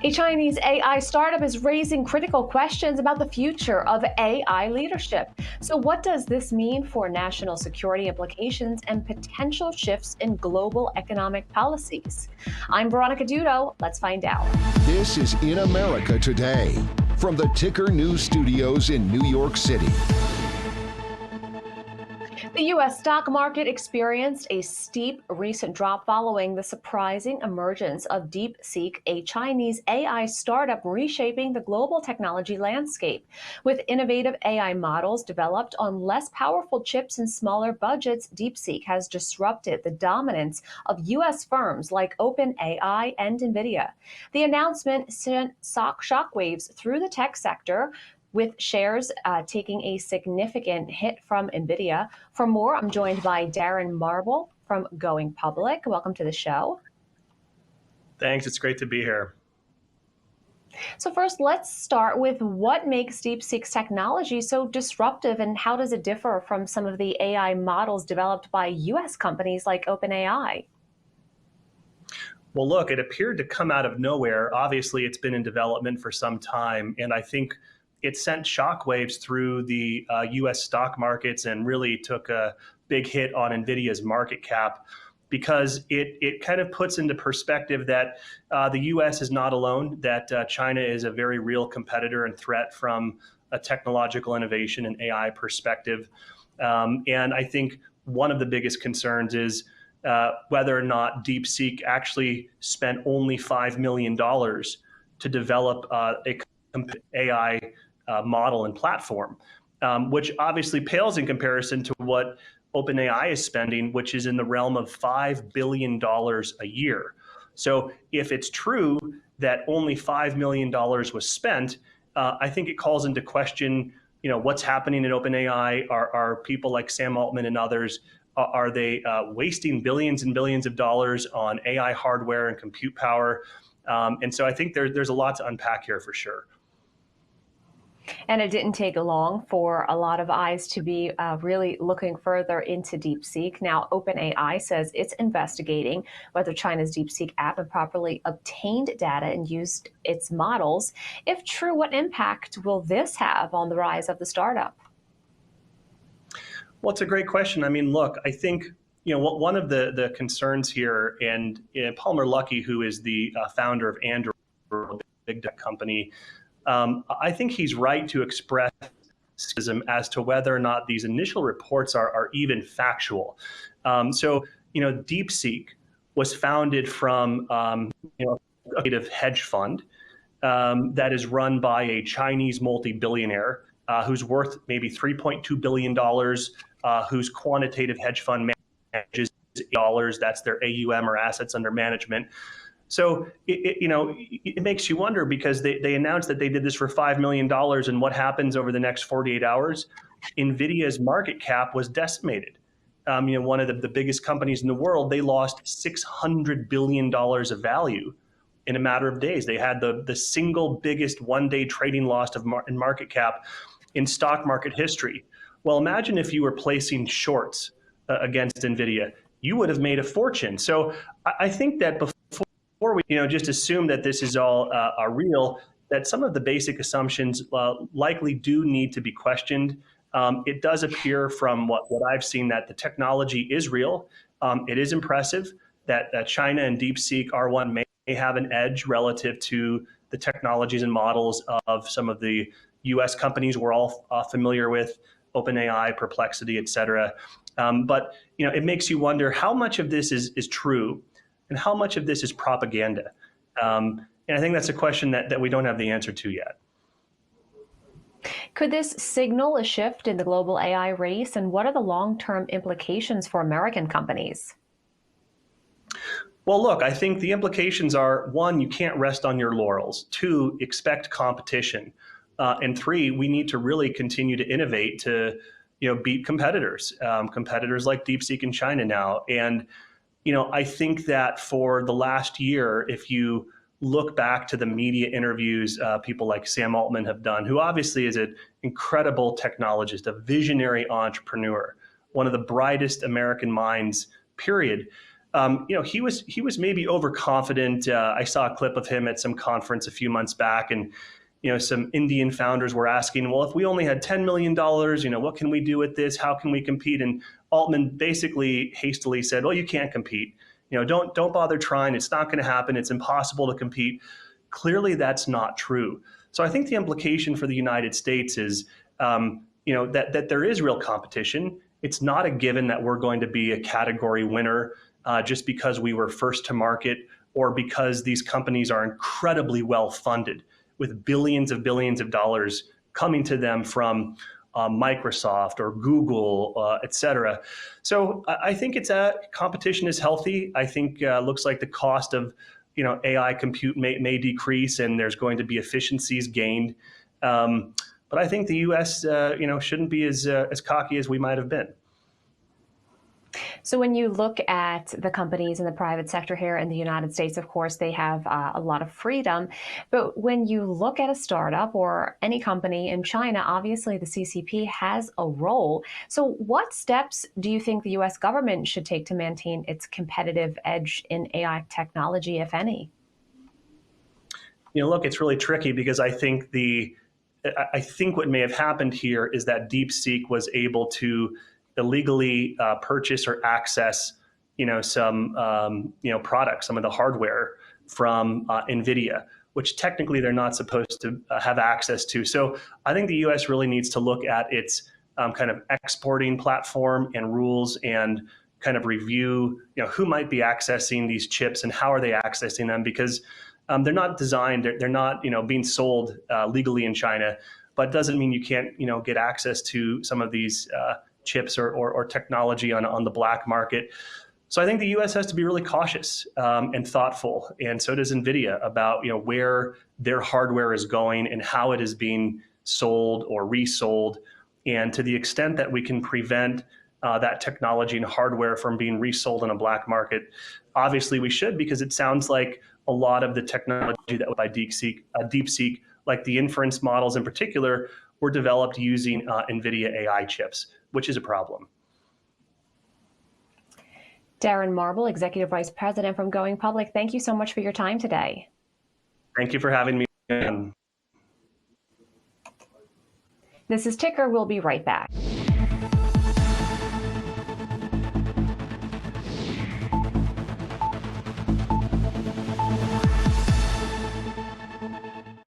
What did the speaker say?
A Chinese AI startup is raising critical questions about the future of AI leadership. So, what does this mean for national security implications and potential shifts in global economic policies? I'm Veronica Dudo. Let's find out. This is In America Today from the Ticker News Studios in New York City. The U.S. stock market experienced a steep recent drop following the surprising emergence of DeepSeek, a Chinese AI startup reshaping the global technology landscape. With innovative AI models developed on less powerful chips and smaller budgets, DeepSeek has disrupted the dominance of U.S. firms like OpenAI and Nvidia. The announcement sent shockwaves through the tech sector, with shares taking a significant hit from Nvidia. For more, I'm joined by Darren Marble from Going Public. Welcome to the show. Thanks. It's great to be here. So first, let's start with what makes DeepSeek's technology so disruptive, and how does it differ from some of the AI models developed by U.S. companies like OpenAI? Well, look, it appeared to come out of nowhere. Obviously, it's been in development for some time, and I think it sent shockwaves through the U.S. stock markets and really took a big hit on Nvidia's market cap, because it kind of puts into perspective that the U.S. is not alone, that China is a very real competitor and threat from a technological innovation and AI perspective. And I think one of the biggest concerns is whether or not DeepSeek actually spent only $5 million to develop a AI model and platform, which obviously pales in comparison to what OpenAI is spending, which is in the realm of $5 billion a year. So if it's true that only $5 million was spent, I think it calls into question, what's happening in OpenAI. Are people like Sam Altman and others, are they wasting billions and billions of dollars on AI hardware and compute power? And so I think there's a lot to unpack here for sure. And it didn't take long for a lot of eyes to be really looking further into DeepSeek. Now, OpenAI says it's investigating whether China's DeepSeek app improperly obtained data and used its models. If true, what impact will this have on the rise of the startup? Well, it's a great question. I mean, look, I think one of the concerns here, and Palmer Luckey, who is the founder of Andrew, a big tech company, I think he's right to express skepticism as to whether or not these initial reports are even factual. So, DeepSeek was founded from a creative hedge fund that is run by a Chinese multi-billionaire who's worth maybe $3.2 billion, whose quantitative hedge fund manages dollars. That's their AUM, or assets under management. So it makes you wonder, because they announced that they did this for $5 million, and what happens over the next 48 hours? Nvidia's market cap was decimated. One of the biggest companies in the world, they lost $600 billion of value in a matter of days. They had the single biggest one-day trading loss in market cap in stock market history. Well, imagine if you were placing shorts against Nvidia. You would have made a fortune. So I think that before we just assume that this is all real, that some of the basic assumptions likely do need to be questioned. It does appear from what I've seen that the technology is real. It is impressive that China and DeepSeek R1 may have an edge relative to the technologies and models of some of the U.S. companies we're all familiar with, OpenAI, Perplexity, et cetera. But it makes you wonder how much of this is true and how much of this is propaganda. And I think that's a question that we don't have the answer to yet. Could this signal a shift in the global AI race, and what are the long-term implications for American companies? Well, look, I think the implications are, one, you can't rest on your laurels. Two, expect competition. And three, we need to really continue to innovate to beat competitors, competitors like DeepSeek in China now. And I think that for the last year, if you look back to the media interviews people like Sam Altman have done, who obviously is an incredible technologist, a visionary entrepreneur, one of the brightest American minds, period. he was maybe overconfident. I saw a clip of him at some conference a few months back, and some Indian founders were asking, well, if we only had $10 million, what can we do with this? How can we compete? And Altman basically hastily said, well, you can't compete. Don't bother trying. It's not going to happen. It's impossible to compete. Clearly, that's not true. So I think the implication for the United States is, that there is real competition. It's not a given that we're going to be a category winner just because we were first to market or because these companies are incredibly well funded with billions of dollars coming to them from Microsoft or Google, et cetera. So I think competition is healthy. I think looks like the cost of AI compute may decrease, and there's going to be efficiencies gained. But I think the U.S. Shouldn't be as cocky as we might have been. So when you look at the companies in the private sector here in the United States, of course, they have a lot of freedom. But when you look at a startup or any company in China, obviously the CCP has a role. So what steps do you think the U.S. government should take to maintain its competitive edge in AI technology, if any? Look, it's really tricky because I think what may have happened here is that DeepSeek was able to illegally purchase or access, some, products, some of the hardware from Nvidia, which technically they're not supposed to have access to. So I think the U.S. really needs to look at its kind of exporting platform and rules and kind of review, who might be accessing these chips and how are they accessing them, because they're not designed, they're not, being sold legally in China, but doesn't mean you can't, get access to some of these chips or technology on the black market. So I think the U.S. has to be really cautious and thoughtful, and so does Nvidia, about where their hardware is going and how it is being sold or resold. And to the extent that we can prevent that technology and hardware from being resold in a black market, obviously we should, because it sounds like a lot of the technology that was by DeepSeek, like the inference models in particular, were developed using NVIDIA AI chips, which is a problem. Darren Marble, Executive Vice President from Going Public, thank you so much for your time today. Thank you for having me. This is Ticker. We'll be right back.